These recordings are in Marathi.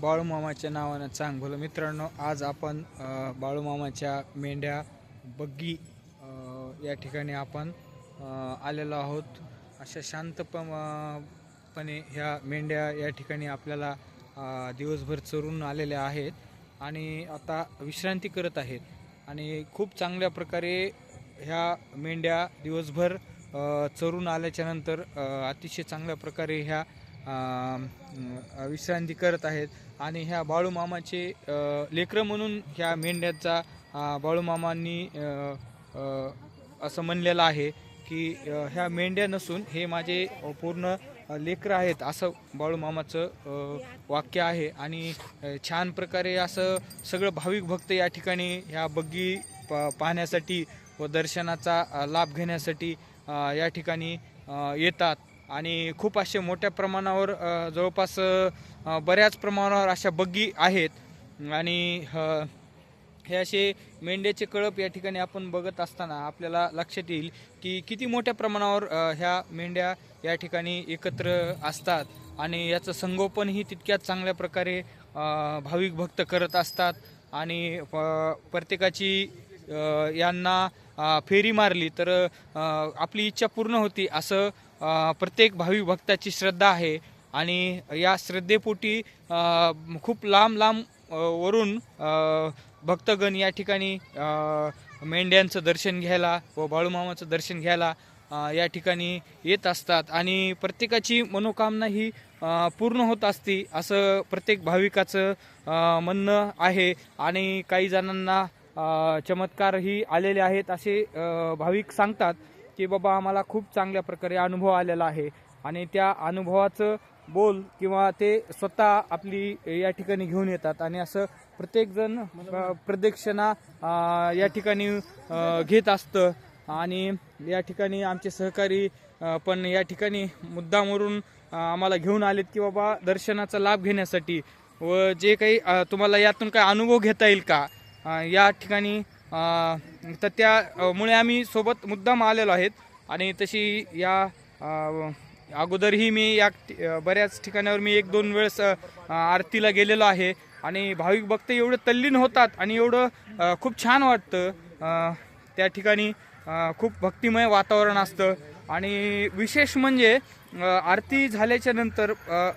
बाळूमामाच्या नावानं चांग भलं. मित्रांनो, आज आपण बाळूमामाच्या मेंढ्या बग्गी या ठिकाणी आपण आलेलो आहोत. अशा शांतपणे ह्या मेंढ्या या ठिकाणी आपल्याला दिवसभर चरून आलेल्या आहेत आणि आता विश्रांती करत आहेत. आणि खूप चांगल्या प्रकारे ह्या मेंढ्या दिवसभर चरून आल्याच्या नंतर अतिशय चांगल्या प्रकारे ह्या विश्रांती करत आहेत. आणि ह्या बाळूमामाचे लेकरं म्हणून ह्या मेंढ्याचा बाळूमामांनी असं म्हणलेलं आहे की ह्या मेंढ्या नसून हे माझे पूर्ण लेकरं आहेत, असं बाळूमामाचं वाक्य आहे. आणि छान प्रकारे असं सगळं भाविक भक्त या ठिकाणी ह्या बग्गी पाहण्यासाठी व दर्शनाचा लाभ घेण्यासाठी या ठिकाणी येतात. आणि खूप असे मोठ्या प्रमाणावर जवळपास बऱ्याच प्रमाणावर अशा बग्गी आहेत. आणि हे असे मेंढ्याचे कळप या ठिकाणी आपण बघत असताना आपल्याला लक्षात येईल की किती मोठ्या प्रमाणावर ह्या मेंढ्या या ठिकाणी एकत्र असतात. आणि याचं संगोपनही तितक्याच चांगल्या प्रकारे भाविक भक्त करत असतात. आणि प्रत्येकाची यांना फेरी मारली तर आपली इच्छा पूर्ण होती, असं प्रत्येक भाविक भक्ताची श्रद्धा आहे. आणि या श्रद्धेपोटी खूप लांब लांब वरून भक्तगण या ठिकाणी मेंढ्यांचं दर्शन घ्यायला व बाळूमामाचं दर्शन घ्यायला या ठिकाणी येत असतात. आणि प्रत्येकाची मनोकामना ही पूर्ण होत असते, असं प्रत्येक भाविकाचं म्हणणं आहे. आणि काही जणांना चमत्कारही आलेले आहेत, असे भाविक सांगतात की बाबा आम्हाला खूप चांगल्या प्रकारे अनुभव आलेला आहे. आणि त्या अनुभवाचं बोल किंवा ते स्वतः आपली या ठिकाणी घेऊन येतात. आणि असं प्रत्येकजण प्रदक्षिणा या ठिकाणी घेत असतं. आणि या ठिकाणी आमचे सहकारी पण या ठिकाणी मुद्दामवरून आम्हाला घेऊन आलेत की बाबा दर्शनाचा लाभ घेण्यासाठी. व जे काही तुम्हाला यातून काय अनुभव घेता येईल का या ठिकाणी, तर त्यामुळे आम्ही सोबत मुद्दाम आलेलो आहेत. आणि तशी या अगोदरही मी या बऱ्याच ठिकाणावर मी 1-2 वेळेस आरतीला गेलेलो आहे. आणि भाविक भक्त एवढं तल्लीन होतात आणि एवढं खूप छान वाटतं. त्या ठिकाणी खूप भक्तिमय वातावरण असतं. आणि विशेष म्हणजे आरती झाल्याच्या नंतर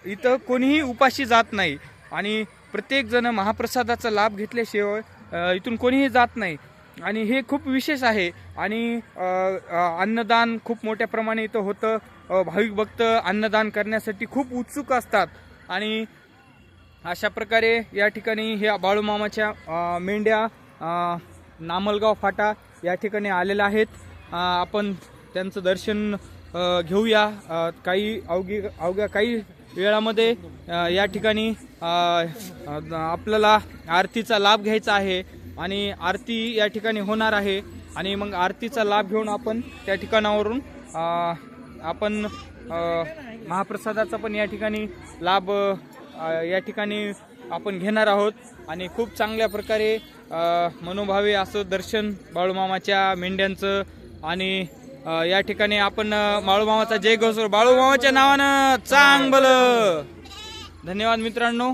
इथं कोणीही उपाशी जात नाही. आणि प्रत्येकजण महाप्रसादाचा लाभ घेतल्याशिवाय इथून कोणीही जात नाही. आणि हे खूप विशेष आहे. आणि अन्नदान खूप मोठ्या प्रमाणे इथं होतं. भाविक भक्त अन्नदान करण्यासाठी खूप उत्सुक असतात. आणि अशा प्रकारे या ठिकाणी ह्या बाळूमामाच्या मेंढ्या नामलगाव फाटा या ठिकाणी आलेल्या आहेत. आपण त्यांचं दर्शन घेऊया. काही अवघ्या काही वेळामध्ये या ठिकाणी आपल्याला आरतीचा लाभ घ्यायचा आहे. आणि आरती या ठिकाणी होणार आहे. आणि मग आरतीचा लाभ घेऊन आपण त्या ठिकाणावरून आपण महाप्रसादाचा पण या ठिकाणी लाभ या ठिकाणी आपण घेणार आहोत. आणि खूप चांगल्या प्रकारे मनोभावे असं दर्शन बाळूमामाच्या मेंढ्यांचं. आणि या ठिकाणी आपण बाळूमामाचा जय घोषो, बाळूमामाच्या नावानं चांग भलं. धन्यवाद मित्रांनो.